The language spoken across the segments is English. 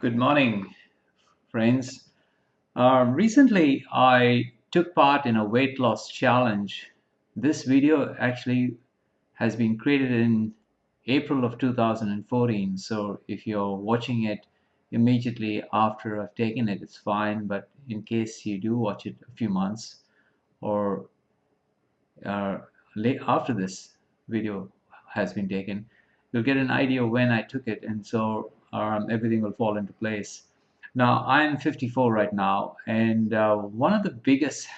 Good morning, friends. Recently, I took part in a weight loss challenge. This video actually has been created in April of 2014. So if you're watching it immediately after I've taken it, it's fine. But in case you do watch it a few months or uh, after this video has been taken, you'll get an idea when I took it, and so everything will fall into place. Now, I'm 54 right now, and one of the biggest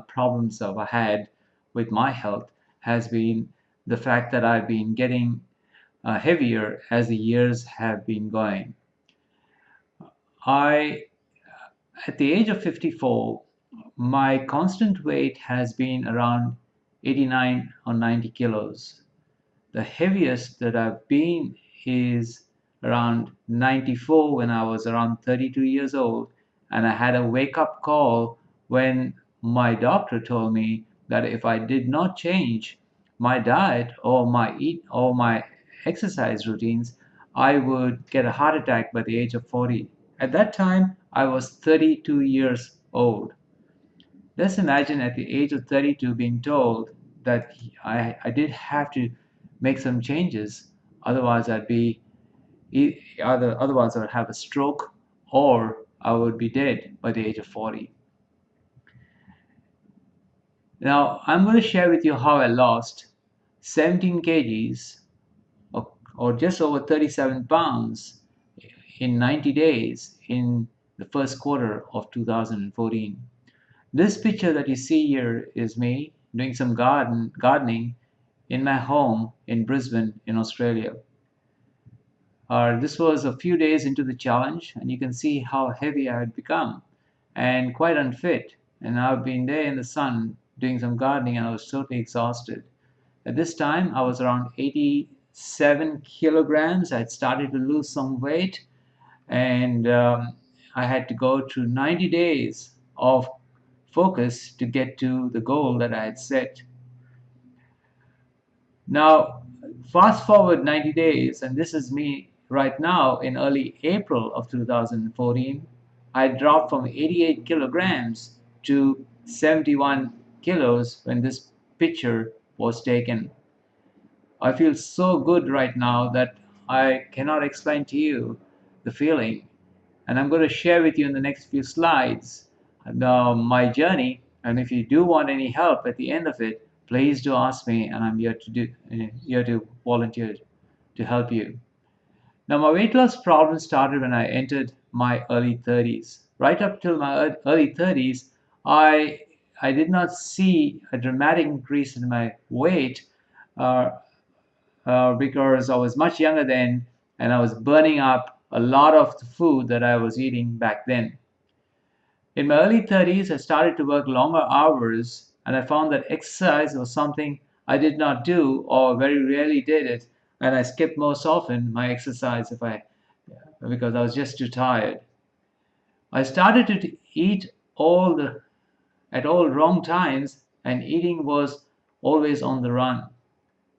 problems I've had with my health has been the fact that I've been getting heavier as the years have been going. I, at the age of 54, my constant weight has been around 89 or 90 kilos. The heaviest that I've been is around 94 when I was around 32 years old. And I had a wake up call when my doctor told me that if I did not change my diet or my exercise routines, I would get a heart attack by the age of 40. At that time, I was 32 years old. Let's imagine at the age of 32 being told that I did have to make some changes, otherwise I'd be otherwise I would have a stroke or I would be dead by the age of 40. Now I'm going to share with you how I lost 17 kgs or just over 37 pounds in 90 days in the first quarter of 2014. This picture that you see here is me doing some gardening in my home in Brisbane in Australia. This was a few days into the challenge, and you can see how heavy I had become and quite unfit. And I've been there in the sun doing some gardening, and I was totally exhausted. At this time, I was around 87 kilograms. I'd started to lose some weight, and I had to go through 90 days of focus to get to the goal that I had set. Now, fast forward 90 days, and this is me right now in early April of 2014. I dropped from 88 kilograms to 71 kilos when this picture was taken. I feel so good right now that I cannot explain to you the feeling. And I'm going to share with you in the next few slides my journey. And if you do want any help at the end of it, please do ask me, and I'm here to volunteer to help you. Now, my weight loss problem started when I entered my early 30s. Right up till my early 30s, I I did not see a dramatic increase in my weight uh, because I was much younger then and I was burning up a lot of the food that I was eating back then. In my early 30s, I started to work longer hours and I found that exercise was something I did not do or very rarely did it, and I skipped most often my exercise because I was just too tired. I started to eat at all wrong times, and eating was always on the run.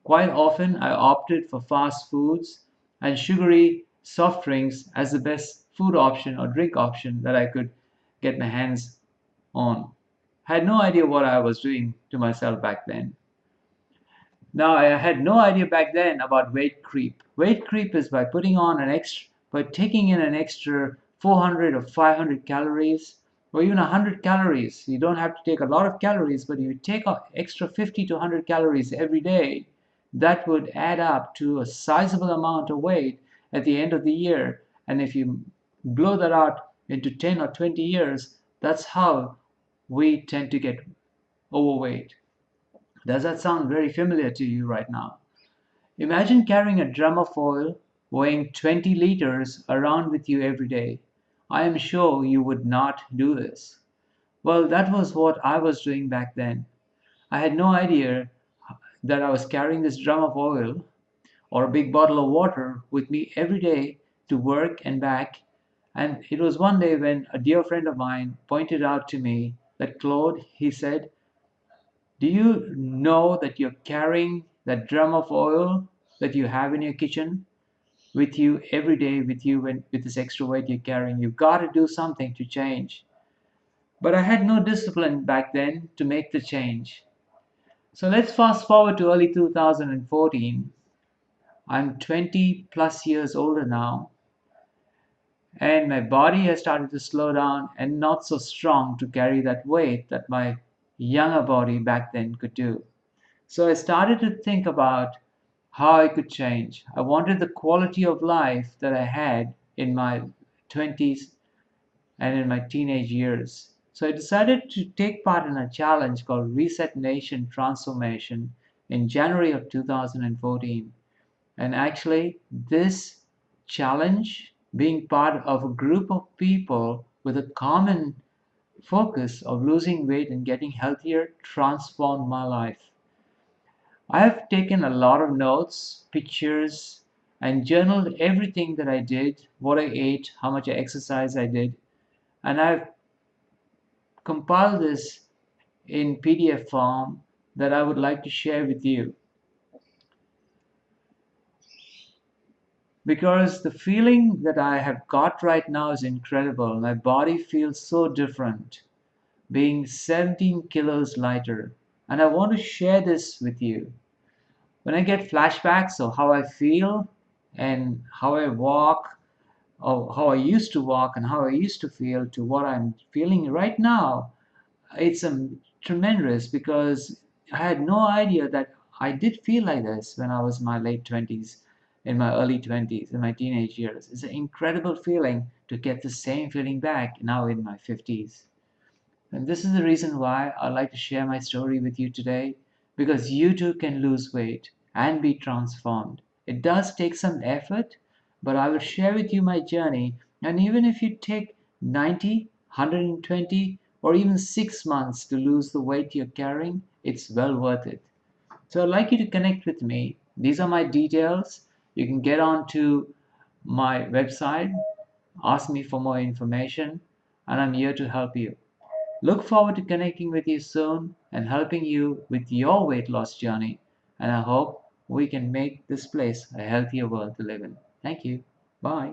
Quite often, I opted for fast foods and sugary soft drinks as the best food option or drink option that I could get my hands on. I had no idea what I was doing to myself back then. Now, I had no idea back then about weight creep. Weight creep is by taking in an extra 400 or 500 calories or even 100 calories. You don't have to take a lot of calories, but you take an extra 50 to 100 calories every day. That would add up to a sizable amount of weight at the end of the year. And if you blow that out into 10 or 20 years, that's how we tend to get overweight. Does that sound very familiar to you right now? Imagine carrying a drum of oil weighing 20 liters around with you every day. I am sure you would not do this. Well, that was what I was doing back then. I had no idea that I was carrying this drum of oil or a big bottle of water with me every day to work and back. And it was one day when a dear friend of mine pointed out to me that, Claude, he said, do you know that you're carrying that drum of oil that you have in your kitchen? with you every day, with you with this extra weight you're carrying. You've got to do something to change. But I had no discipline back then to make the change. So let's fast forward to early 2014. I'm 20 plus years older now, and my body has started to slow down and not so strong to carry that weight that my younger body back then could do. So I started to think about how I could change. I wanted the quality of life that I had in my 20s and in my teenage years. So I decided to take part in a challenge called Reset Nation Transformation in January of 2014. And actually, this challenge, being part of a group of people with a common focus of losing weight and getting healthier, transformed my life. I have taken a lot of notes, pictures, and journaled everything that I did, what I ate, how much exercise I did, and I've compiled this in PDF form that I would like to share with you. Because the feeling that I have got right now is incredible. My body feels so different, being 17 kilos lighter. And I want to share this with you. When I get flashbacks of how I feel and how I walk, or how I used to walk and how I used to feel to what I'm feeling right now, it's tremendous because I had no idea that I did feel like this when I was in my late 20s, in my early 20s, in my teenage years. It's an incredible feeling to get the same feeling back now in my 50s. And this is the reason why I'd like to share my story with you today, because you too can lose weight and be transformed. It does take some effort, but I will share with you my journey. And even if you take 90, 120, or even 6 months to lose the weight you're carrying, it's well worth it. So I'd like you to connect with me. These are my details. You can get on to my website, ask me for more information, and I'm here to help you. Look forward to connecting with you soon and helping you with your weight loss journey. And I hope we can make this place a healthier world to live in. Thank you. Bye.